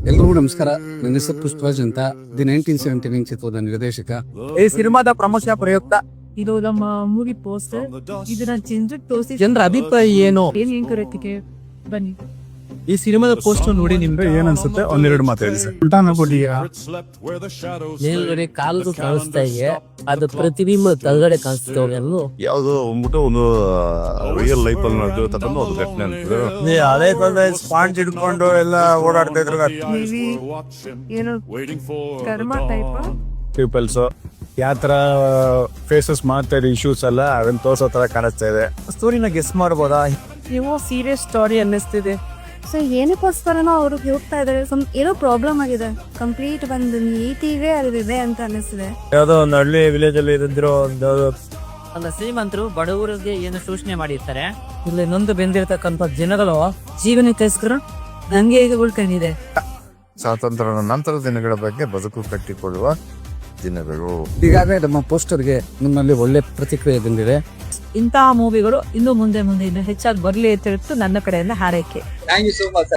ಎಲ್ರಿಗೂ ನಮಸ್ಕಾರ. ನನ್ನ ಹೆಸರು ಪುಷ್ಪರಾಜ್ ಅಂತ. ದಿ 1979 ಚಿತ್ರದ ನಿರ್ದೇಶಕ. ಈ ಸಿನಿಮಾದ ಪ್ರಮೋಷನ್ ಪ್ರಯುಕ್ತ ಇದು ನಮ್ಮ ಮೂವಿ ಪೋಸ್ಟರ್. ಇದನ್ನ ಜನರಿಗೆ ತೋರಿಸಿ ಜನರ ಅಭಿಪ್ರಾಯ ಏನು? ಏನ್ ಕರೆಕ್ಟಿಗೆ ಬನ್ನಿ. ಈ ಸಿನಿಮಾದ ಪೋಸ್ಟರ್ ನೋಡಿ ನಿಮ್ಗೆ ಏನ್ ಅನ್ಸುತ್ತೆ? ಒಂದೆರಡು ಮಾತು ಹೇಳಿ ಸರ್. ಉಲ್ಟಾನ ಕೊಟ್ಟಿಯಾ? ಮೇಲ್ಗಡೆ ಕಾಲು ಕಾಣಿಸ್ತಾ ಇದೆ, ಅದು ಪ್ರತಿಬಿಂಬ ಕೆಳಗಡೆ ಕಾಣಿಸ್ತಾ ಎಲ್ಲೂ ಯಾವ್ದು ಅಂದ್ಬಿಟ್ಟು ಒಂದು ರಿಯಲ್ ಲೈಫ್ ಅಲ್ಲಿ ನಡೆದಿರ್ತಕ್ಕಂಥ ಒಂದು ಘಟನೆ ಅಂತ. ಹಳೆ ಕಾಲದ ಸ್ಪಾಂಜ್ ಹಿಡ್ಕೊಂಡು ಎಲ್ಲ ಓಡಾಡ್ತಾ ಇದ್ರು ಏನು ಕರ್ಮ ಟೈಪ್ ಪೀಪಲ್ಸ್ ಯಾವ ತರ ಫೇಸಸ್ ಮಾಡ್ತಾ ಇರೋ ಇಶ್ಯೂಸ್ ಎಲ್ಲ ಅದನ್ನ ತೋರ್ಸೋ ತರ ಕಾಣಿಸ್ತಾ ಇದೆ. ಸ್ಟೋರಿನ ಗೆಸ್ ಮಾಡ್ಬೋದಾ? ನೀವು ಸೀರಿಯಸ್ ಸ್ಟೋರಿ ಅನ್ನಿಸ್ತಿದೆ. ಸೊ ಏನಕ್ಕೋಸ್ಕರನೋ ಅವ್ರಿಗೆ ಹೋಗ್ತಾ ಇದಾರೆ, ಏನೋ ಪ್ರಾಬ್ಲಮ್ ಆಗಿದೆ. ಕಂಪ್ಲೀಟ್ ಒಂದು ನೀತಿಗೆ ಅದಿದೆ ಅಂತ ಅನ್ನಿಸ್ತಿದೆ. ಯಾವ್ದೋ ಒಂದು ಹಳ್ಳಿ ವಿಲೇಜ್ ಅಲ್ಲಿ ಇದ್ದಿರೋ ಒಂದು ಅಲ್ಲ, ಶ್ರೀಮಂತರು ಬಡವರಿಗೆ ಏನು ಶೋಷಣೆ ಮಾಡಿರ್ತಾರೆ. ಇಲ್ಲಿ ನೊಂದು ಬೆಂದಿರ್ತಕ್ಕಂಥ ಜನಗಳು ಜೀವನಕ್ಕೋಸ್ಕರ ನಂಗೆ ಈಗ ಉಳ್ಕೊಂಡಿದೆ. ಸ್ವಾತಂತ್ರ್ಯದ ನಂತರದ ದಿನಗಳ ಬಗ್ಗೆ ಬದುಕು ಕಟ್ಟಿಕೊಳ್ಳುವ ದಿನಗಳು. ಈಗಾಗಲೇ ನಮ್ಮ ಪೋಸ್ಟರ್ಗೆ ನಿಮ್ಮಲ್ಲಿ ಒಳ್ಳೆ ಪ್ರತಿಕ್ರಿಯೆ ಬಂದಿದೆ. ಇಂತಹ ಮೂವಿಗಳು ಇನ್ನು ಮುಂದೆ ಇನ್ನೂ ಹೆಚ್ಚಾಗಿ ಬರ್ಲಿ ಅಂತ ಹೇಳ್ತು ನನ್ನ ಕಡೆಯಿಂದ ಹಾರೈಕೆ. Thank you so much.